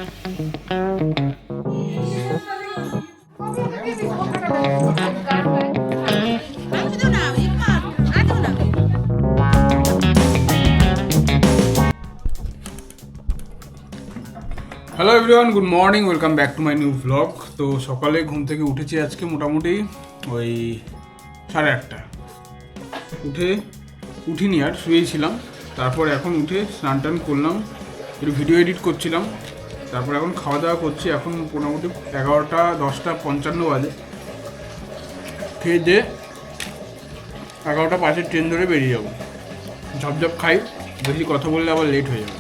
Hello everyone, good morning, welcome back to my new vlog. তো সকালে ঘুম থেকে উঠেছি আজকে মোটামুটি ওই 8:30। উঠিনি আর শুয়েছিলাম। তারপর এখন উঠে স্নান টান করলাম, একটু ভিডিও এডিট করছিলাম। তারপর এখন খাওয়া দাওয়া করছি। এখন মোটামুটি 11টা 10:55 বাজে। খেয়ে দিয়ে 11টা 5 ট্রেন ধরে বেরিয়ে যাবো। ঝপঝপ খাই, বেশি কথা বললে আবার লেট হয়ে যাবে।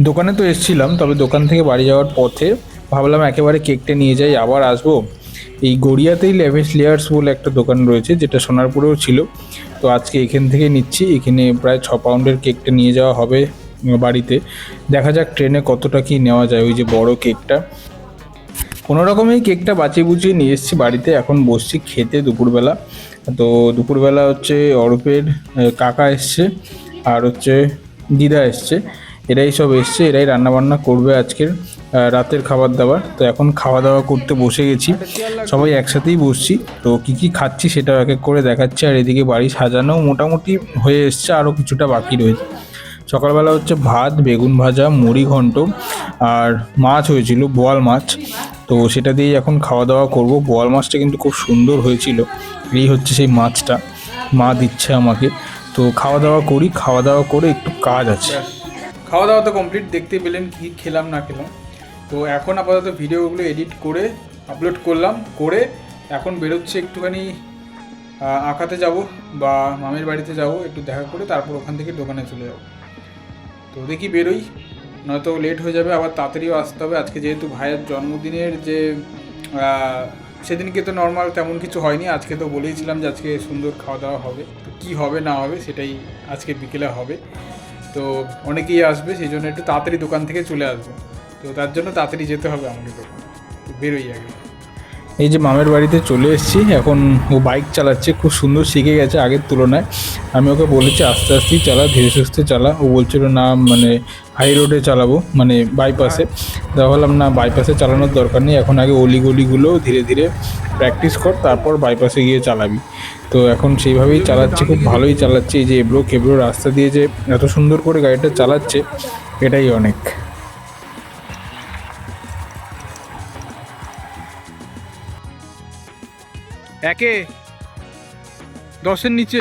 দোকানে তো এসেছিলাম, তবে দোকান থেকে বাড়ি যাওয়ার পথে ভাবলাম একেবারে কেকটা নিয়ে যাই, আবার আসবো। এই গড়িয়াতেই ল্যাভিশ লেয়ার্স বলে একটা দোকান রয়েছে, যেটা সোনারপুরেও ছিল। তো আজকে এখান থেকে নিচ্ছি। এখানে প্রায় 6 পাউন্ডের কেকটা নিয়ে যাওয়া হবে বাড়িতে। দেখা যাক ট্রেনে কতটা কি নেওয়া যায়। ওই যে বড় কেকটা, কোনো রকমেই কেকটা বাঁচিয়ে বুঝিয়ে নিয়ে এসেছি বাড়িতে। এখন বসছি খেতে দুপুরবেলা। তো দুপুরবেলা হচ্ছে অরূপের কাকা এসছে, আর হচ্ছে দিদা এসছে। এরাই সব এসছে, এরাই রান্নাবান্না করবে আজকের রাতের খাবার দাবার। তো এখন খাওয়া দাওয়া করতে বসে গেছি, সবাই একসাথেই বসছি। তো কি কি খাচ্ছি সেটাও এক এক করে দেখাচ্ছি। আর এদিকে বাড়ি সাজানো মোটামুটি হয়ে এসছে, আরও কিছুটা বাকি রয়েছে। সকালবেলা হচ্ছে ভাত, বেগুন ভাজা, মুড়ি ঘন্ট, আর মাছ হয়েছিল, বোয়াল মাছ। তো সেটা দিয়েই এখন খাওয়া দাওয়া করব। বোয়াল মাছটা কিন্তু খুব সুন্দর হয়েছিল। এই হচ্ছে সেই মাছটা, মা দিচ্ছে আমাকে। তো খাওয়া দাওয়া করি, খাওয়া দাওয়া করে একটু কাজ আছে। খাওয়া দাওয়া তো কমপ্লিট, দেখতে পেলেন কি খেলাম না খেলাম। তো এখন আপাতত ভিডিওগুলো এডিট করে আপলোড করলাম, করে এখন বেরোচ্ছে একটুখানি আঁকাতে যাব বা মামের বাড়িতে যাব, একটু দেখা করে তারপর ওখান থেকে দোকানে চলে যাব। তো দেখি বেরোই, নয়তো লেট হয়ে যাবে, আবার তাড়াতাড়িও আসতে হবে। আজকে যেহেতু ভাইয়ের জন্মদিনের যে সেদিনকে তো নর্মাল তেমন কিছু হয়নি। আজকে তো বলেইছিলাম যে আজকে সুন্দর খাওয়া দাওয়া হবে। তো কী হবে না হবে সেটাই আজকে বিকেলে হবে। তো অনেকেই আসবে, সেই জন্য একটু তাড়াতাড়ি দোকান থেকে চলে আসবে। তো তার জন্য তাড়াতাড়ি যেতে হবে আমাকে দোকানে। তো বেরোই আগে। এই যে মামের বাড়িতে চলে এসেছি। এখন ও বাইক চালাচ্ছে, খুব সুন্দর শিখে গেছে আগের তুলনায়। আমি ওকে বলেছি আস্তে আস্তেই চালা, ধীরে সুস্থে চালা। ও বলছিল না, মানে হাই রোডে চালাবো, মানে বাইপাসে। বললাম না, বাইপাসে চালানোর দরকার নেই, এখন আগে অলিগলিগুলো ধীরে ধীরে প্র্যাকটিস কর, তারপর বাইপাসে গিয়ে চালাবি। তো এখন সেইভাবেই চালাচ্ছে, খুব ভালোই চালাচ্ছে। এই যে এবড়ো খেবড়ো রাস্তা দিয়ে যে এত সুন্দর করে গাড়িটা চালাচ্ছে, এটাই অনেক। একে 10-এর নিচে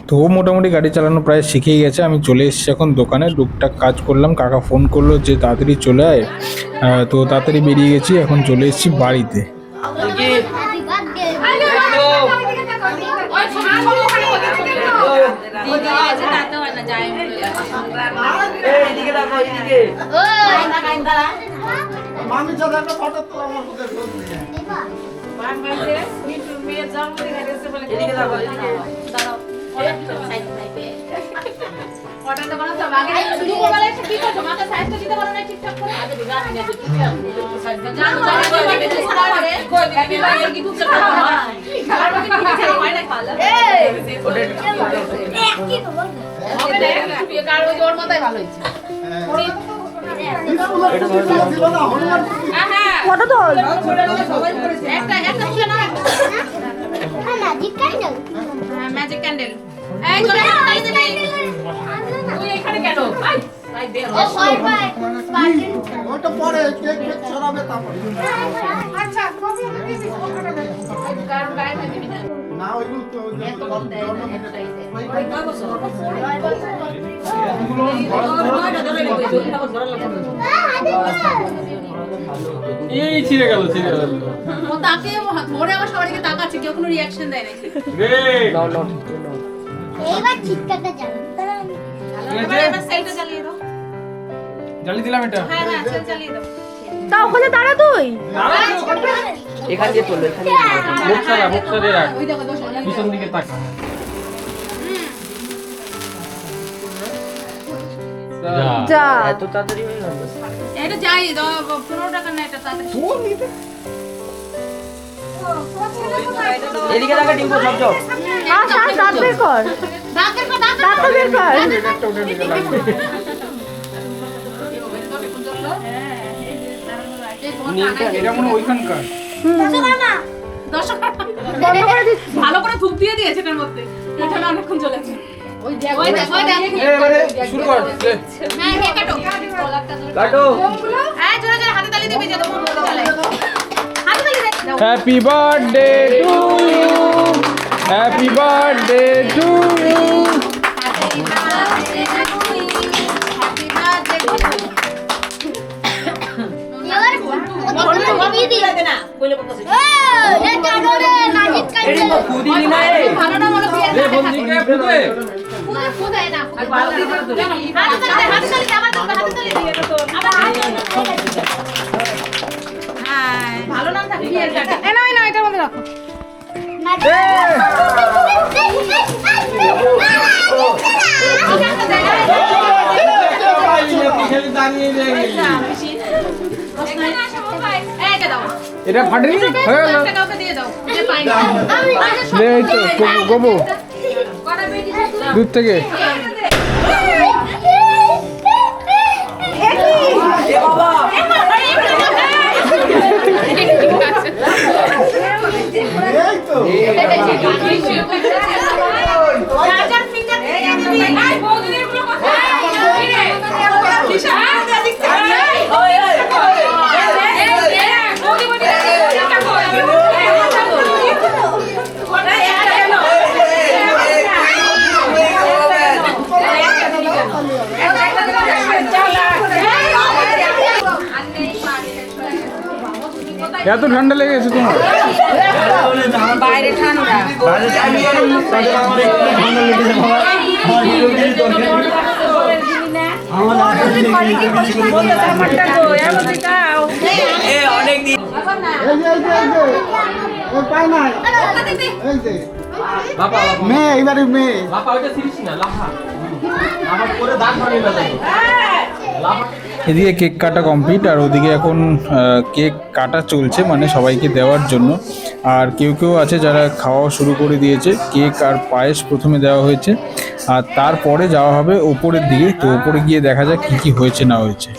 তো ও মোটামুটি গাড়ি চালানো প্রায় শিখেই গেছে। আমি চলে এসেছি এখন দোকানে, টুকটাক কাজ করলাম। কাকা ফোন করলো যে তাড়াতাড়ি চলে আয়। তো তাড়াতাড়ি বেরিয়ে গেছি, এখন চলে এসেছি বাড়িতে। Magic candle. এই চলে তুই এখানে কেন? ভাই দে ও ওটা পরে কেক কেক ছড়াবে তারপর। আচ্ছা কবি আমি দিছি ওখানে কারণ বাইরে দিবি না। না ওইগুলো তো এত কম দেয় না একটাই দেয়। ওই কয় বছর? এই ছিড়ে গেল ছিড়ে গেল। ও তাকে ধরে আমার সবার দিকে তাকাচ্ছে, কেউ কোনো রিঅ্যাকশন দেয় না। রে নাও নাও ঠিক নাও। এইবার ঠিকঠাকটা জানো। এবার সাইডটা জ্বালিয়ে দাও। জ্বালিয়ে দিলাম এটা। হ্যাঁ হ্যাঁ জ্বালিয়ে দাও। তা ওখানে দাঁড়া তুই। এখান দিয়ে চলো, এখান দিয়ে মুখ সারা রাখ। ওই দেখো দোষ পিছন দিকে তাকা। যা এত তাড়াতাড়ি হয়ে গেল? এটা যাই 15 টাকা না এটা তাড়াতাড়ি এদিকে দেখা ডিম্পু সব সব দাঁত বের কর দাঁত বের কর এটা মনে হয় ওইখানকার। বন্ধ করে দিচ্ছি ভালো করে থুক দিয়ে দিয়েছে এটার মধ্যে এটা না অনেকক্ষণ চলেছে ওই দেখ এবারে শুরু কর লে। হ্যাঁ কে কাটো কাটো হ্যাঁ জোরে জোরে হাতে তালি দিবি যত মন চলে হাতে তালি দে দাও happy birthday to you, happy birthday to you. Happy birthday ফুদিনি না এ ভালো না বলো বিয়ে লে বন্ধুকে ফুদে ফুদে না আর ভালো করে ফুদে হাতে তালি আবার হাতে তালি দিয়ে তো আবার হ্যাঁ ভালো নাম থাকে বিয়ের কাটা এ না এটার মধ্যে রাখো এটা ফাটেনি হয়ে গেল। লে এই তো গোবো দুধ থেকে এই তো এত ঠান্ডা লেগেছে তোমার? বাইরে ঠান্ডা এ অনেক দিন ওই পায় নাই এই যে বাবা মেয়ে এবারে মেয়ে বাবা ওটা সিরিজ না লাফা লাফা করে দাঁত ভাঙে গেল লাফা এদিকে কেক কাটা কমপ্লিট আর ওদিকে এখন কেক কাটা চলছে, মানে সবাইকে দেওয়ার জন্য। আর কেউ কেউ আছে যারা খাওয়া শুরু করে দিয়েছে। কেক আর পায়েস প্রথমে দেওয়া হয়েছে আর তারপরে যাওয়া হবে ওপরের দিকে। তো ওপরে গিয়ে দেখা যাক কী কী হয়েছে না হয়েছে।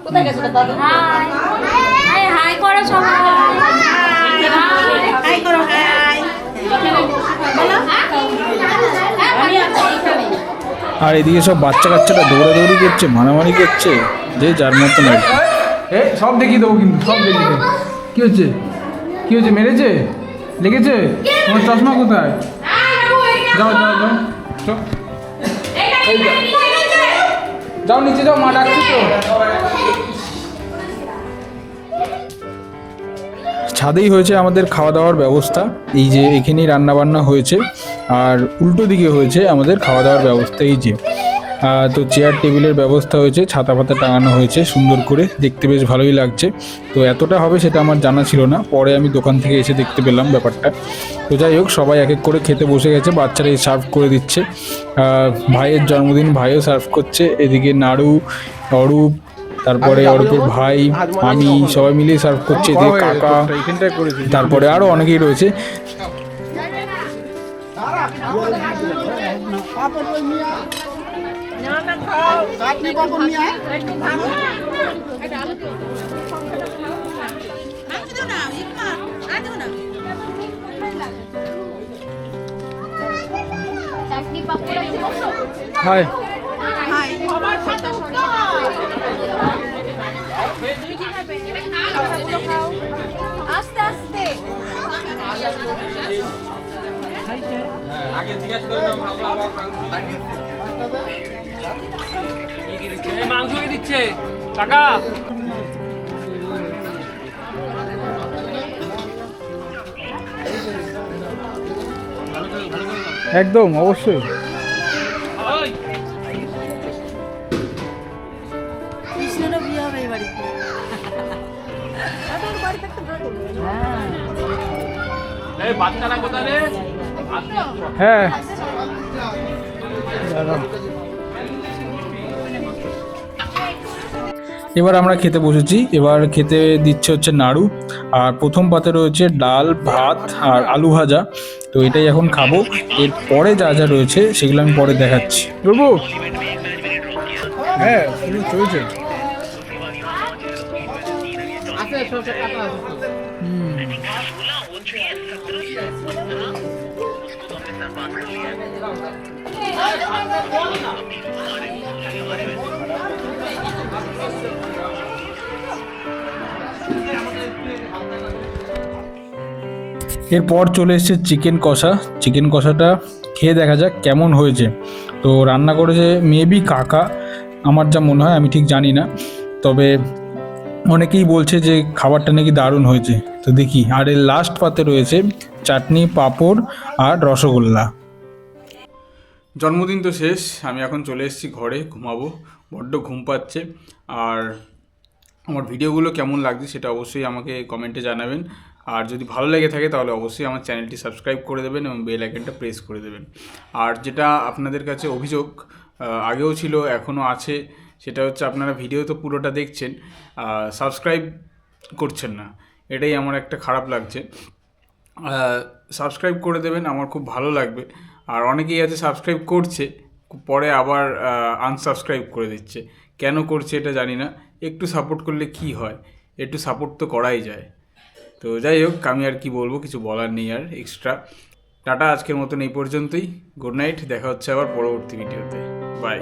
কোথায় গেছে দাদু হাই হাই করো সবাই হাই করো হাই বলো আমি আছি এখানে আর এদিকে সব বাচ্চা কাচ্চারা দৌড়াদৌড়ি করছে, মারামারি করছে, যে যার মতন আর কি। এ সব দেখিয়ে দেবো কিন্তু, সব দেখিয়ে দেবো। কী হচ্ছে কী হচ্ছে মেরেছে লেগেছে? তোমার চশমা কোথায়? যাও যাও যাও চল। এই যাও। যাও নিচে যাও, মা ডাকছি তো। ছাদেই হয়েছে আমাদের খাওয়া দাওয়ার ব্যবস্থা। এই যে এখানেই রান্না বান্না হয়েছে আর উল্টো দিকে হয়েছে আমাদের খাওয়া দাওয়ার ব্যবস্থা। এই যে তো চেয়ার টেবিলের ব্যবস্থা হয়েছে, ছাতা পাতা টাঙানো হয়েছে সুন্দর করে, দেখতে বেশ ভালোই লাগছে। তো এতটা হবে সেটা আমার জানা ছিল না, পরে আমি দোকান থেকে এসে দেখতে পেলাম ব্যাপারটা। তো যাই হোক, সবাই এক এক করে খেতে বসে গেছে, বাচ্চারা সার্ভ করে দিচ্ছে। ভাইয়ের জন্মদিন, ভাইও সার্ভ করছে। এদিকে নাড়ু, অরূপ, তারপরে অরূপের ভাই, আমি সবাই মিলে সার্ভ করছি। এদিকে কাকা, এইখানটায় করেছি। তারপরে আরও অনেকেই রয়েছে। পাপড় কই মিয়া না খাও চাটনি পাপড় মিয়া চাটনি পাপড় আছে বসো হাই আস্তে আস্তে আগে জিজ্ঞাসা করে নাও মাংস কি দিচ্ছে কাকা? একদম অবশ্যই। কৃষ্ণেরও বিয়ে হবে এই বাড়িতে এই বাচ্চারা কোথায় রে? হ্যাঁ এবার আমরা খেতে বসেছি। এবার খেতে দিচ্ছে হচ্ছে নাড়ু, আর প্রথম পাতে রয়েছে ডাল, ভাত আর আলু ভাজা। তো এটাই এখন খাবো। এর পরে যা যা রয়েছে সেগুলো আমি পরে দেখাচ্ছি। বাবু, হ্যাঁ চলছে। এরপর চলে এসেছে চিকেন কষা। চিকেন কষাটা খেয়ে দেখা যাক কেমন হয়েছে। তো রান্না করেছে মেবি কাকা, আমার যা মনে হয়, আমি ঠিক জানি না। তবে অনেকেই বলছে যে খাবারটা নাকি দারুণ হয়েছে। তো দেখি। আর এর লাস্ট পাতে রয়েছে চাটনি, পাঁপড় আর রসগোল্লা। জন্মদিন তো শেষ, আমি এখন চলে এসেছি ঘরে, ঘুমাবো। বড্ড ঘুম পাচ্ছে। আর আমার ভিডিওগুলো কেমন লাগছে সেটা অবশ্যই আমাকে কমেন্টে জানাবেন। আর যদি ভালো লেগে থাকে তাহলে অবশ্যই আমার চ্যানেলটি সাবস্ক্রাইব করে দেবেন এবং বেল আইকনটা প্রেস করে দেবেন। আর যেটা আপনাদের কাছে অভিযোগ আগেও ছিল, এখনও আছে, সেটা হচ্ছে আপনারা ভিডিও তো পুরোটা দেখছেন, সাবস্ক্রাইব করছেন না। এটাই আমার একটা খারাপ লাগছে। সাবস্ক্রাইব করে দেবেন, আমার খুব ভালো লাগবে। আর অনেকেই আছে সাবস্ক্রাইব করছে, পরে আবার আনসাবস্ক্রাইব করে দিচ্ছে। কেন করছে এটা জানি না। একটু সাপোর্ট করলে কি হয়, একটু সাপোর্ট তো করাই যায়। তো যাই হোক, আমি আর কি বলবো, কিছু বলার নেই আর এক্সট্রা। টাটা, আজকের মতন এই পর্যন্তই। গুড নাইট, দেখা হচ্ছে আবার পরবর্তী ভিডিওতে। বাই।